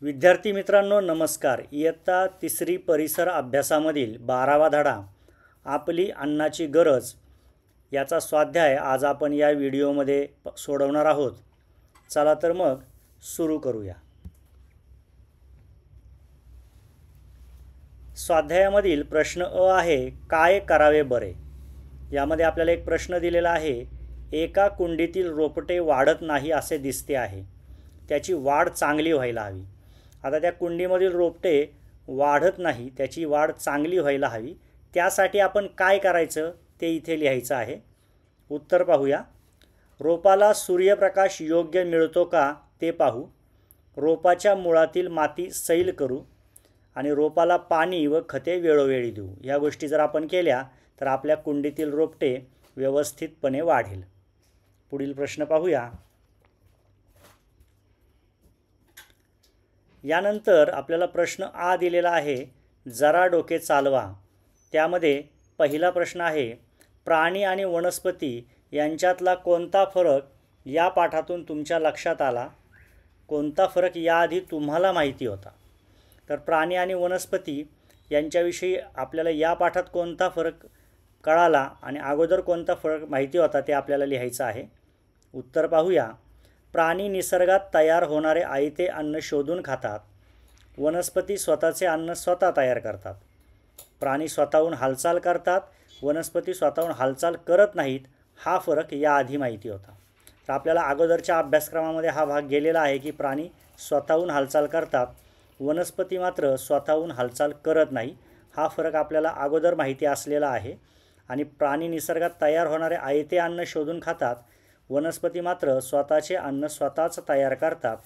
विद्यार्थी मित्रांनो नमस्कार। इयत्ता तिसरी परिसर अभ्यासामधील 12वा धडा आपली अन्नाची गरज याचा स्वाध्याय आज आपण या व्हिडिओमध्ये सोडवणार आहोत। चला तर मग सुरू करूया। स्वाध्यायामधील प्रश्न अ आहे, काय करावे बरे। यामध्ये आपल्याला एक प्रश्न दिलेला आहे, एका कुंडीतील रोपटे वाढत नाही असे दिसते आहे, त्याची वाढ चांगली व्हायला हवी। आता त्या कुंडीमधील रोपटे वाढत नाही, त्याची वाढ चांगली व्हायला हवी, त्यासाठी आपण काय करायचं ते इथे लिहायचं आहे। उत्तर पाहूया। रोपाला सूर्यप्रकाश योग्य मिळतो का ते पाहू, रोपाच्या मुळातील माती सैल करू आणि रोपाला पाणी व खते वेळोवेळी देऊ। या गोष्टी जर आपण केल्या तर आपल्या कुंडीतील रोपटे व्यवस्थितपणे वाढेल। पुढील प्रश्न पाहूया। यानंतर आपल्याला प्रश्न आ दिलेला आहे, जरा डोके चालवा। त्यामध्ये पहिला प्रश्न आहे, प्राणी आणि वनस्पती यांच्यातला कोणता फरक या पाठातून तुमच्या लक्षात आला, कोणता फरक याआधी तुम्हाला माहिती होता। तर प्राणी आणि वनस्पती यांच्याविषयी आपल्याला या पाठात कोणता फरक कळाला आणि अगोदर कोणता फरक माहिती होता ते आपल्याला लिहायचं आहे। उत्तर पाहूया। प्राणी निसर्गात तयार होणारे आयते अन्न शोधून खातात, वनस्पती स्वतःचे अन्न स्वतः तयार करतात। प्राणी स्वतःहून हालचाल करतात, वनस्पती स्वतःहून हालचाल करत नाहीत। हा फरक याआधी माहिती होता। तर आपल्याला अगोदरच्या अभ्यासक्रमामध्ये हा भाग गेलेला आहे की प्राणी स्वतःहून हालचाल करतात, वनस्पती मात्र स्वतःहून हालचाल करत नाही। हा फरक आपल्याला अगोदर माहिती असलेला आहे। आणि प्राणी निसर्गात तयार होणारे आयते अन्न शोधून खातात, वनस्पती मात्र स्वतःचे अन्न स्वतःच तयार करतात।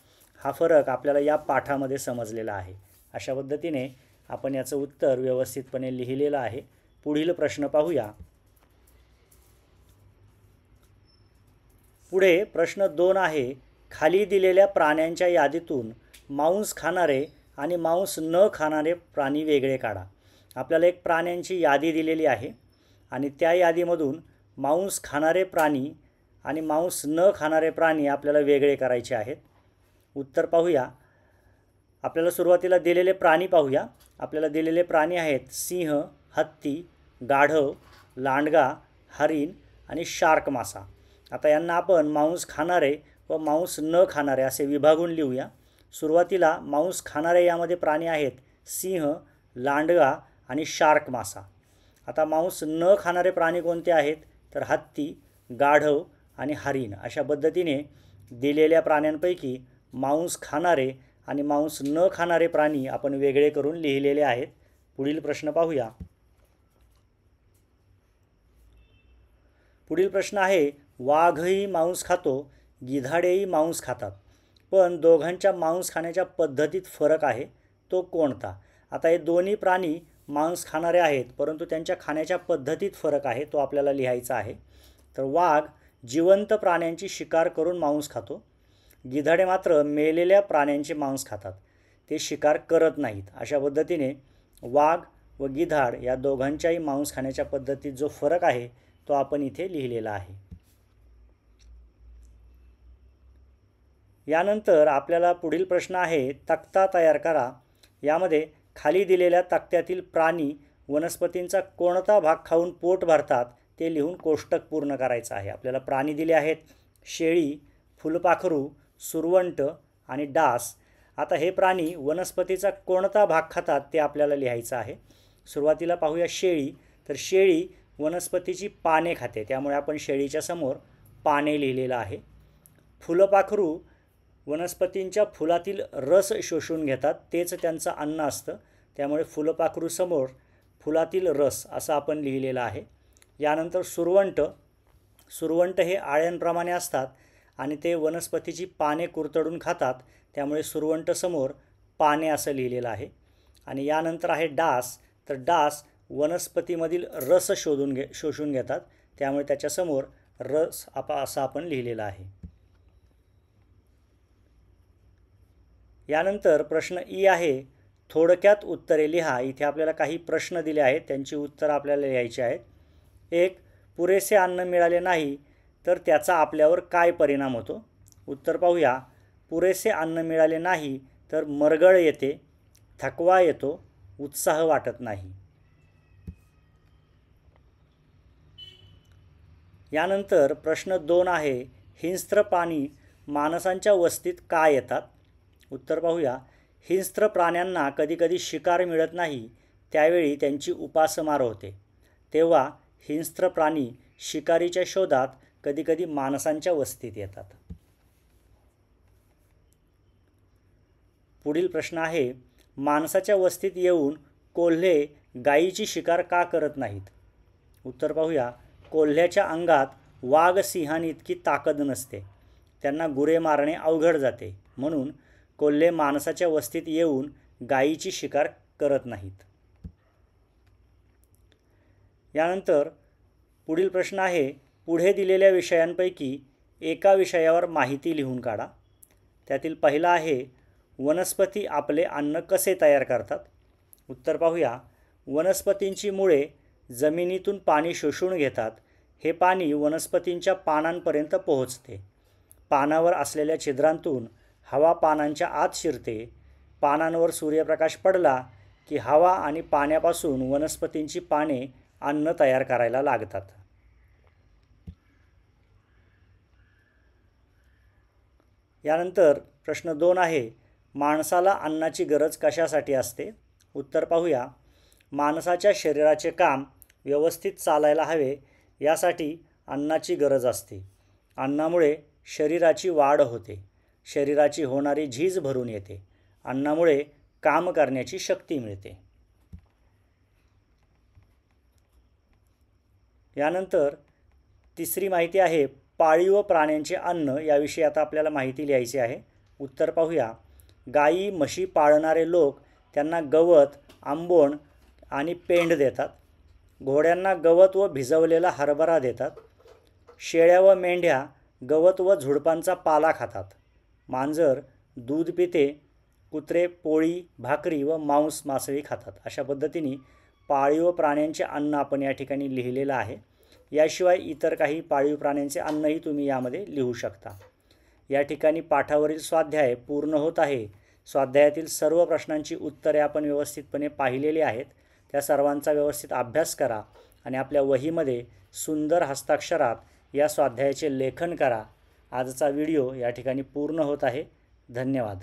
हा फरक आपल्याला या पाठामध्ये समजलेला आहे। अशा पद्धतीने आपण याचं उत्तर व्यवस्थितपणे लिहिलेलं आहे। पुढील प्रश्न पाहूया। पुढे प्रश्न 2 आहे, खाली दिलेल्या प्राण्यांच्या यादीतून मांस खाणारे आणि मांस न खाणारे प्राणी वेगळे काढा। आपल्याला एक प्राण्यांची यादी दिलेली आहे आणि त्या यादीमधून मांस खाणारे प्राणी आणि मांस न खाणारे प्राणी आपल्याला वेगळे करायचे आहेत। उत्तर पाहूया। आपल्याला सुरुवातीला दिलेले प्राणी पाहूया। आपल्याला दिलेले प्राणी आहेत सिंह, हत्ती, गाढव, लांडगा, हरिण आणि शार्क मासा। आता यांना आपण मांस खाणारे व मांस न खाणारे असे विभागून लिहूया। सुरुवातीला मांस खाणारे यामध्ये प्राणी आहेत सिंह, लांडगा आणि शार्क मासा। आता मांस न खाणारे प्राणी कोणते आहेत तर हत्ती, गाढव आणि हरिण। अशा पद्धतीने दिलेल्या प्राण्यांपैकी मांस खाणारे आणि मांस न खाणारे प्राणी आपण वेगळे करून लिहिलेले आहेत। पुढील प्रश्न पाहूया। पुढील प्रश्न आहे, वाघही मांस खातो, गिधाडेही मांस खातात, पण दोघांच्या मांस खाण्याच्या पद्धतीत फरक आहे, तो कोणता। आता हे दोन्ही प्राणी मांस खाणारे आहेत, परंतु त्यांच्या खाण्याच्या पद्धतीत फरक आहे, तो आपल्याला लिहायचा आहे। तर वाघ जिवंत प्राण्यांची शिकार करून मांस खातो, गिधाडे मात्र मेलेल्या प्राण्यांचे मांस खातात, ते शिकार करत नाहीत। अशा पद्धतीने वाघ व गिधाड या दोघांच्याही मांस खाण्याच्या पद्धतीत जो फरक आहे तो आपण इथे लिहिलेला आहे। यानंतर आपल्याला पुढील प्रश्न आहे, तक्ता तयार करा। यामध्ये खाली दिलेल्या तक्त्यातील प्राणी वनस्पतींचा कोणता भाग खाऊन पोट भरतात ते लिहून कोष्टक पूर्ण करायचं आहे। आपल्याला प्राणी दिले आहेत शेळी, फुलपाखरू, सुरवंट आणि डास। आता हे प्राणी वनस्पतीचा कोणता भाग खातात ते आपल्याला लिहायचं आहे। सुरुवातीला पाहूया शेळी। तर शेळी वनस्पतीची पाने खाते, त्यामुळे आपण शेळीच्या समोर पाने लिहिलेलं आहे। फुलपाखरू वनस्पतींच्या फुलातील रस शोषून घेतात, तेच त्यांचं अन्न असतं, त्यामुळे फुलपाखरू समोर फुलातील रस असं आपण लिहिलेलं आहे। यानंतर सुरवंट, सुरवंट हे आळ्यांप्रमाणे असतात आणि ते वनस्पतीची पाने कुरतडून खातात, त्यामुळे सुरवंट समोर पाने असं लिहिलेलं आहे। आणि यानंतर आहे डास। तर डास वनस्पतीमधील रस शोषून घेतात, त्यामुळे त्याच्यासमोर रस असं आपण लिहिलेलं आहे। यानंतर प्रश्न ई आहे, थोडक्यात उत्तरे लिहा। इथे आपल्याला काही प्रश्न दिले आहेत, त्यांची उत्तरं आपल्याला लिहायची आहेत। 1, पुरेसे अन्न मिळाले नाही तर त्याचा आपल्यावर काय परिणाम होतो। उत्तर पाहूया। पुरेसे अन्न मिळाले नाही तर मरगळ येते, थकवा येतो, उत्साह वाटत नाही. यानंतर प्रश्न 2 आहे, हिंस्त्र प्राणी माणसांच्या वस्तीत का येतात? उत्तर पाहूया. हिंस्त्र प्राण्यांना कधीकधी शिकार मिळत नाही, त्यावेळी त्यांची उपासमार होते. तेव्हा हिंस्त्र प्राणी शिकारीच्या शोधात कधीकधी माणसांच्या वस्तीत येतात. पुढील प्रश्न आहे, माणसाच्या वस्तीत येऊन कोल्हे गायीची शिकार का करत नाहीत? उत्तर पाहूया. कोल्ह्याच्या अंगात वाघ सिंहांइतकी ताकद नसते, त्यांना गुरे मारणे अवघड जाते, म्हणून कोल्हे माणसाच्या वस्तीत येऊन गायीची शिकार करत नाहीत. यानंतर पुढील प्रश्न आहे, पुढे दिलेल्या विषयांपैकी एका विषयावर माहिती लिहून काढा. त्यातील पहिला आहे, वनस्पती आपले अन्न कसे तयार करतात? उत्तर पाहूया. वनस्पतींची मुळे जमिनीतून पाणी शोषून घेतात. हे पाणी वनस्पतींच्या पानांपर्यंत पोहोचते. पानावर असलेल्या छिद्रांतून हवा पानांच्या आत शिरते. पानांवर सूर्यप्रकाश पडला की हवा आणि पाण्यापासून वनस्पतींची पाने अन्न तयार करायला लागतात. यानंतर प्रश्न 2 आहे, माणसाला अन्नाची गरज कशासाठी असते? उत्तर पाहूया. माणसाच्या शरीराचे काम व्यवस्थित चालायला हवे यासाठी अन्नाची गरज असते. अन्नामुळे शरीराची वाढ होते, शरीराची होणारी झीज भरून येते. अन्नामुळे काम करण्याची शक्ती मिळते. यानंतर तिसरी माहिती आहे, पाळीव प्राण्यांचे अन्न याविषयी आता आपल्याला माहिती लिहायची आहे. उत्तर पाहूया. गायी म्हशी पाळणारे लोक त्यांना गवत, आंबोण आणि पेंड देतात. घोड्यांना गवत व भिजवलेला हरभरा देतात. शेळ्या व मेंढ्या गवत व झुडपांचा पाला खातात. मांजर दूध पिते. कुत्रे पोळी, भाकरी व मांस मासळी खातात. अशा पद्धतीने पाळीव प्राण्यांचे अन्न आपण या ठिकाणी लिहिलेलं आहे. याशिवाय इतर काही पाळीव प्राण्यांचे अन्नही तुम्ही यामध्ये लिहू शकता. या ठिकाणी पाठावरील स्वाध्याय पूर्ण होत आहे. स्वाध्यायातील सर्व प्रश्नांची उत्तरे आपण व्यवस्थितपणे पाहिलेली आहेत. त्या सर्वांचा व्यवस्थित अभ्यास करा आणि आपल्या वहीमध्ये सुंदर हस्ताक्षरात या स्वाध्यायाचे लेखन करा. आजचा व्हिडिओ या ठिकाणी पूर्ण होत आहे. धन्यवाद.